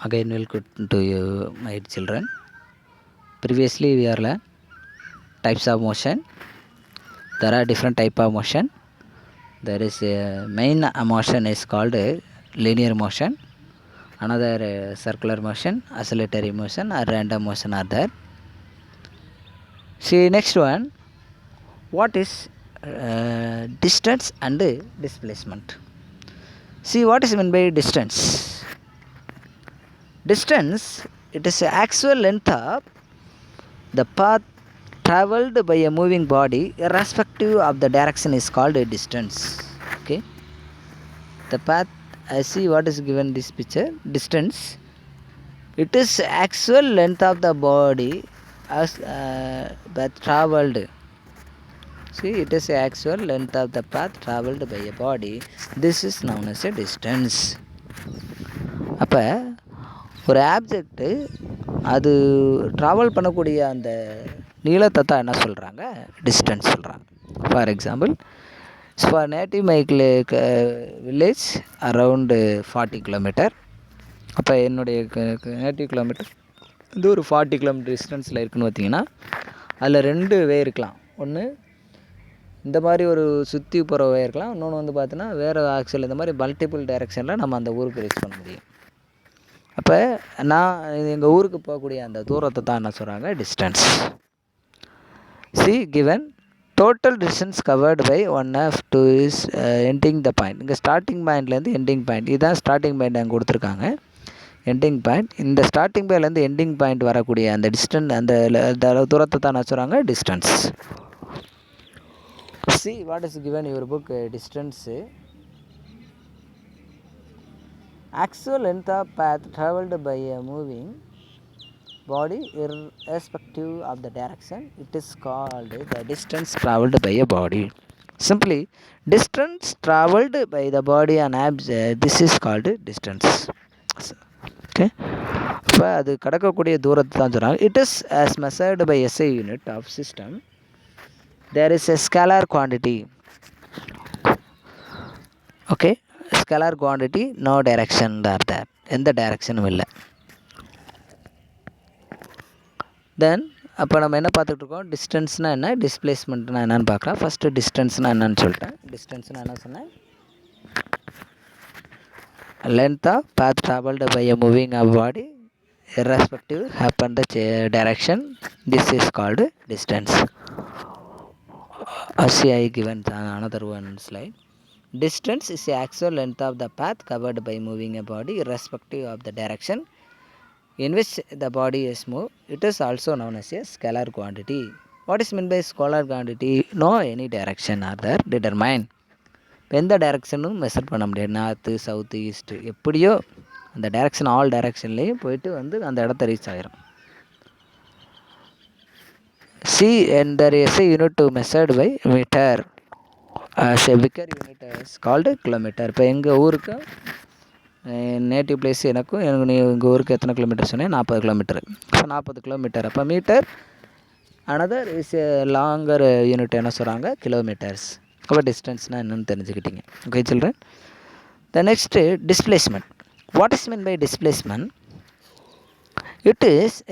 Again welcome to you, my children. Previously we are learned types of motion. There are different type of motion. There is a main motion is called linear motion. Another circular motion, oscillatory motion, or random motion are there. See next one. What is distance and displacement? See what is meant by distance. Distance, it is the actual length of the path traveled by a moving body irrespective of the direction is called a distance. Okay, the path, I see what is given this picture. Distance, it is actual length of the body as path traveled. See, it is actual length of the path traveled by a body. This is known as a distance. அப்போ ஒரு object அது travel பண்ணக்கூடிய அந்த நீளத்தை தான் என்ன சொல்கிறாங்க, distance சொல்கிறாங்க. ஃபார் எக்ஸாம்பிள், ஃபார் நேட்டிவ் மைக்கில் வில்லேஜ் அரவுண்டு 40 கிலோமீட்டர். அப்போ என்னுடைய நேட்டிவ் கிலோமீட்டர் வந்து ஒரு 40 கிலோமீட்டர் டிஸ்டன்ஸில் இருக்குதுன்னு பார்த்தீங்கன்னா, அதில் 2 வே இருக்கலாம். ஒன்று இந்த மாதிரி ஒரு சுற்றி போகிற வே இருக்கலாம். இன்னொன்று வந்து பார்த்தீங்கன்னா வேறு ஆக்சுவல் இந்த மாதிரி மல்டிபிள் டைரெக்ஷனில் நம்ம அந்த ஊருக்கு ரீச் பண்ண முடியும். அப்போ நான் எங்கள் ஊருக்கு போகக்கூடிய அந்த தூரத்தை தான் என்ன சொல்கிறாங்க, distance. See given total distance covered by 1/2 is ending the point. இங்கே ஸ்டார்டிங் பாயிண்ட்லேருந்து எண்டிங் பாயிண்ட், இதுதான் ஸ்டார்டிங் பாயிண்ட் அங்கே கொடுத்துருக்காங்க. எண்டிங் பாயிண்ட், இந்த ஸ்டார்டிங் பாயிண்ட்லேருந்து எண்டிங் பாயிண்ட் வரக்கூடிய அந்த டிஸ்டன்ஸ், அந்த தூரத்தை தான் என்ன சொல்கிறாங்க, distance. See what is given in your book, distance. Actual length of path traveled by a moving body irrespective of the direction, it is called the distance traveled by a body. Simply, distance traveled by the body and this is called distance. Okay, இப்போ அது கடக்கக்கூடிய தூரத்தை தான் சொல்கிறாங்க. It is as measured by SI unit of system. There is a scalar quantity. Okay, scalar quantity, no direction are there. எந்த டைரக்ஷனும் இல்லை. தென் அப்போ நம்ம என்ன பார்த்துட்ருக்கோம், டிஸ்டன்ஸ்னால் என்ன, டிஸ்பிளேஸ்மெண்ட்னா என்னென்னு பார்க்கலாம். ஃபஸ்ட்டு டிஸ்டன்ஸ்னால் என்னன்னு சொல்லிட்டேன். டிஸ்டன்ஸ்னால் என்ன சொன்னேன், length of path traveled by a moving body irrespective happen the direction, this is called distance. As I given another one slide. Distance is the actual length of the path covered by moving a body irrespective of the direction in which the body is moved. It is also known as a scalar quantity. What is meant by scalar quantity? No any direction are there determined. எந்த டைரக்ஷனும் measure பண்ண முடியாது. North, south, east, எப்படியோ அந்த direction all டைரக்ஷன்லேயும் போயிட்டு வந்து அந்த இடத்த reach ஆகிரும். C and the SI unit to measured by meter. As a bigger unit is called kilometer. இப்போ எங்கள் ஊருக்கு நேட்டிவ் பிளேஸ் எனக்கும் எங்கள் ஊருக்கு எத்தனை கிலோமீட்டர் சொன்னேன், 40 கிலோமீட்டர். So 40 kilometre. அப்போ metre another is a longer unit என்ன சொல்கிறாங்க, கிலோமீட்டர்ஸ். அப்போ டிஸ்டன்ஸ்னால் என்னென்னு தெரிஞ்சுக்கிட்டீங்க. Okay children. The next displacement. What is mean by displacement? It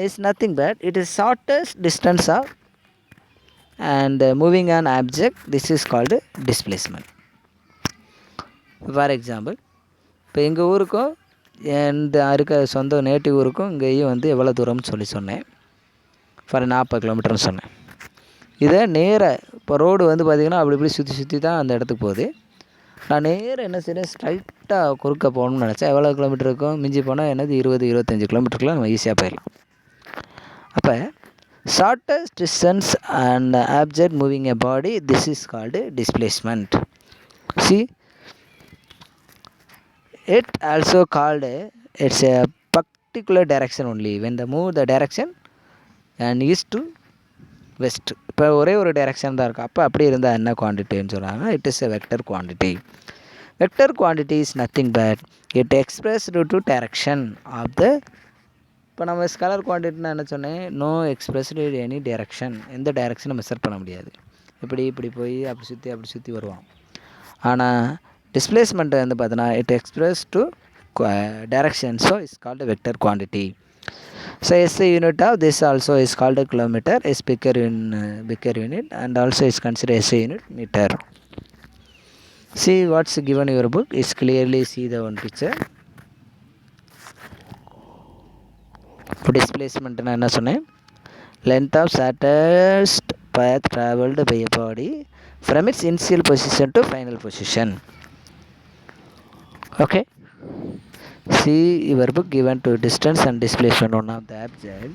is nothing but it is shortest distance of and moving an object. This is called displacement. For example, இப்போ எங்கள் ஊருக்கும் இந்த இருக்க சொந்த நேட்டிவ் ஊருக்கும் இங்கேயும் வந்து எவ்வளோ தூரம்னு சொன்னேன். ஃபார் 40 கிலோமீட்டர்னு சொன்னேன். இதை நேராக இப்போ ரோடு வந்து பார்த்திங்கன்னா அப்படி இப்படி சுற்றி தான் அந்த இடத்துக்கு போகுது. நான் நேராக என்ன செய்கிறேன், ஸ்ட்ரைட்டாக குறுக்க போகணும்னு நினச்சேன். எவ்வளோ கிலோமீட்டர் இருக்கும், மிஞ்சி போனால் என்னது 20-25 கிலோமீட்டருக்குலாம் நம்ம ஈஸியாக போயிடலாம். அப்போ shortest distance and object moving a body, this is called displacement. See it also called it's a particular direction only when the move the direction and east to west. இப்போ ஒரே ஒரு டைரக்ஷன் தான் இருக்கும். அப்போ அப்படி இருந்தால் என்ன குவான்டிட்டின்னு சொல்கிறாங்க, it is a vector quantity. Vector quantity is nothing but it expressed to direction of the. இப்போ நம்ம ஸ்கேலர் குவான்டிட்டினா என்ன சொன்னேன், நோ எக்ஸ்பிரஸ்டு எனி டைரக்ஷன், எந்த டைரக்ஷனை மெஷர் பண்ண முடியாது. இப்படி போய் அப்படி சுற்றி வருவான். ஆனால் டிஸ்பிளேஸ்மெண்ட்டு வந்து பார்த்தோன்னா it express to direction, so it's called a vector quantity. So SI unit of this also is called a kilometer, is bigger unit, and also is considered SI unit meter. See what's given in your book is clearly see the one picture. Displacement நான் என்ன சொன்னேன், length of shortest path traveled by a body from its initial position to final position. Okay, see your book given to distance and displacement one of the object.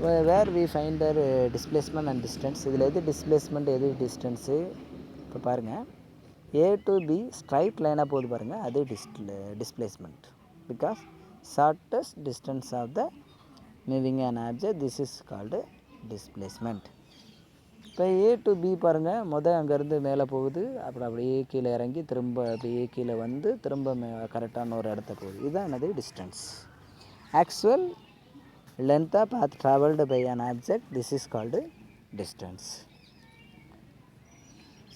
Where we find the displacement and distance. இதில் எது displacement எது distance இப்போ பாருங்கள், A to B straight லைனாக போகுது பாருங்கள், அது displacement. Because shortest distance of the moving an object, this is called displacement. இப்போ A to B பாருங்கள், அங்கேருந்து மேலே போகுது, அப்புறம் அப்படியே கீழே இறங்கி திரும்ப அப்படியே கீழே வந்து திரும்ப கரெக்டான ஒரு இடத்த போகுது. இதுதான் என்னது distance. Actual length of path traveled by an object, this is called distance.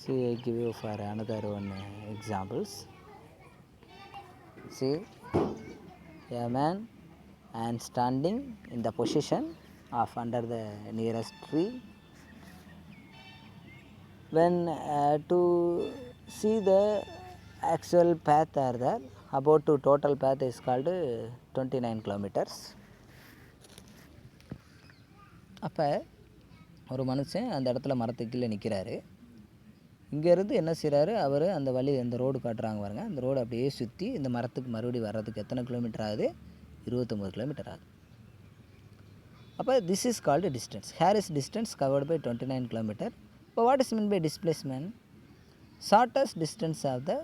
See, I give you for another one examples. See, a man and standing in the position of under the nearest tree. When to see the actual path are there, about to total path is called 29 kilometers. அப்போ ஒரு மனுஷன் அந்த இடத்துல மரத்துக்கு கீழே நிற்கிறாரு. இங்கேருந்து என்ன செய்கிறாரு, அவர் அந்த வழி அந்த ரோடு காட்டுறாங்க பாருங்கள், அந்த ரோடு அப்படியே சுற்றி இந்த மரத்துக்கு மறுபடியும் வர்றதுக்கு எத்தனை கிலோமீட்டர் ஆகுது, 29 கிலோமீட்டர் ஆகுது. அப்போ this is called distance. Here is distance covered by 29 kilometre. இப்போ what is mean by displacement? Shortest distance of the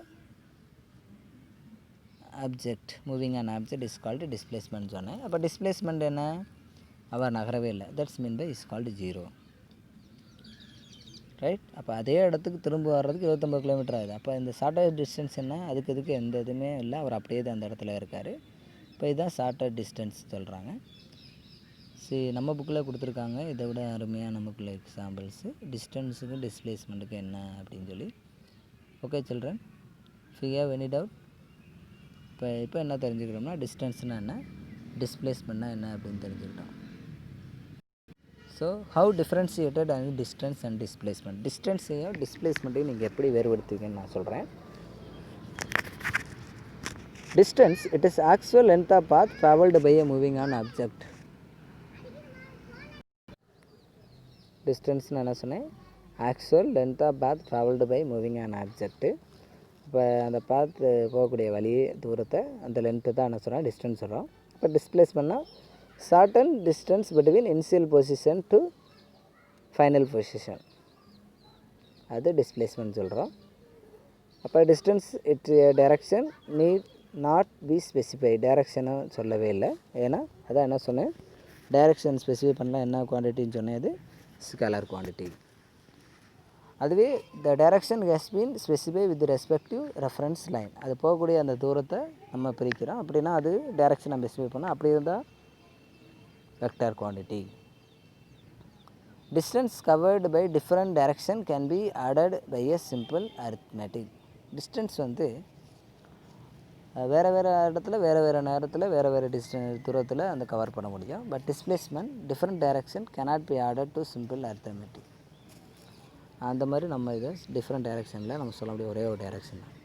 object, moving an object is called displacement சொன்னேன். அப்போ டிஸ்பிளேஸ்மெண்ட் என்ன, அவர் நகரவே இல்லை, that's mean by is called 0. Right. அப்போ அதே இடத்துக்கு திரும்ப வர்றதுக்கு 29 கிலோமீட்டர் ஆகுது. அப்போ இந்த ஷார்ட்டஸ்ட் டிஸ்டன்ஸ் என்ன, அதுக்கு எந்த இதுவுமே இல்லை, அவர் அப்படியே தான் அந்த இடத்துல இருக்கார். இப்போ இதுதான் ஷார்ட்டஸ்ட் டிஸ்டன்ஸ் சொல்கிறாங்க. சரி, நம்ம புக்கில் கொடுத்துருக்காங்க இதை விட அருமையாக நமக்குள்ள எக்ஸாம்பிள்ஸு டிஸ்டன்ஸுக்கும் டிஸ்பிளேஸ்மெண்ட்டுக்கு என்ன அப்படின்னு சொல்லி. Okay children, if you have any doubt. இப்போ என்ன தெரிஞ்சுக்கிறோம்னா, டிஸ்டன்ஸ்னால் என்ன, டிஸ்பிளேஸ்மெண்ட்னா என்ன அப்படின்னு தெரிஞ்சுக்கிட்டோம். So how differentiated and distance and displacement. டிஸ்டன்ஸையும் டிஸ்பிளேஸ்மெண்ட்டையும் நீங்கள் எப்படி வேறுபடுத்துவீங்கன்னு நான் சொல்கிறேன். Distance, it is actual length of path travelled by a moving an object. டிஸ்டன்ஸ்னு என்ன சொன்னேன், actual length of path travelled by moving an object. இப்போ அந்த பாத் போகக்கூடிய வழி தூரத்தை அந்த லென்த்து தான் என்ன சொல்கிறோம், டிஸ்டன்ஸ் சொல்கிறோம். இப்போ டிஸ்பிளேஸ்மெண்ட்னா certain distance between initial position to final position, அது டிஸ்பிளேஸ்மெண்ட் சொல்கிறோம். அப்போ distance it direction need not be specify, டைரக்ஷனும் சொல்லவே இல்லை. ஏன்னா அதான் என்ன சொன்னேன், டைரக்ஷன் ஸ்பெசிஃபை பண்ணலாம் என்ன குவான்டிட்டின்னு சொன்னது, ஸ்கேலர் குவான்டிட்டி. அதுவே the direction has been specify with respective reference line, அது போகக்கூடிய அந்த தூரத்தை நம்ம பிரிக்கிறோம். அப்படின்னா அது டைரக்ஷனை ஸ்பெசிஃபை பண்ணோம். அப்படி இருந்தால் vector quantity. Distance covered by different direction can be added by a simple arithmetic. Distance வந்து வேறு இடத்துல வேறு நேரத்தில் வேறு தூரத்தில் அந்த கவர் பண்ண முடியும். But displacement different direction cannot be added to simple arithmetic. அந்த மாதிரி நம்ம இதை டிஃப்ரெண்ட் டைரக்ஷனில் நம்ம சொல்ல முடியும், ஒரே ஒரு டைரக்ஷன் தான்.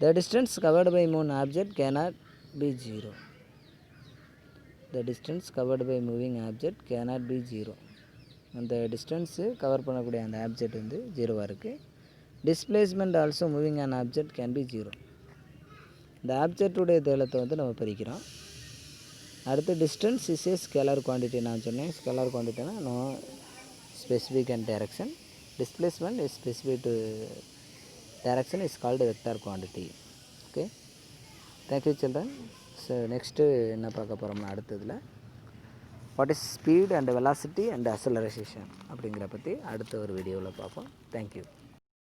The distance covered by one object cannot be 0. The distance covered by moving object cannot be 0. அந்த டிஸ்டன்ஸு கவர் பண்ணக்கூடிய அந்த ஆப்ஜெக்ட் வந்து 0வாக இருக்குது. Displacement also moving an object can be 0. இந்த ஆப்ஜெக்டுடைய தேலத்தை வந்து நம்ம பிரிக்கிறோம். அடுத்து distance is a scalar quantity. நான் சொன்னேன் ஸ்கேலர் குவான்டிட்டினா no specific and direction. Displacement is specific to direction is called vector quantity. Okay, thank you children. So next என்ன பார்க்க போகிறோம்னா அடுத்ததில் what is speed and velocity and acceleration அப்படிங்கிற பற்றி அடுத்த ஒரு வீடியோவில் பார்ப்போம். தேங்க்யூ.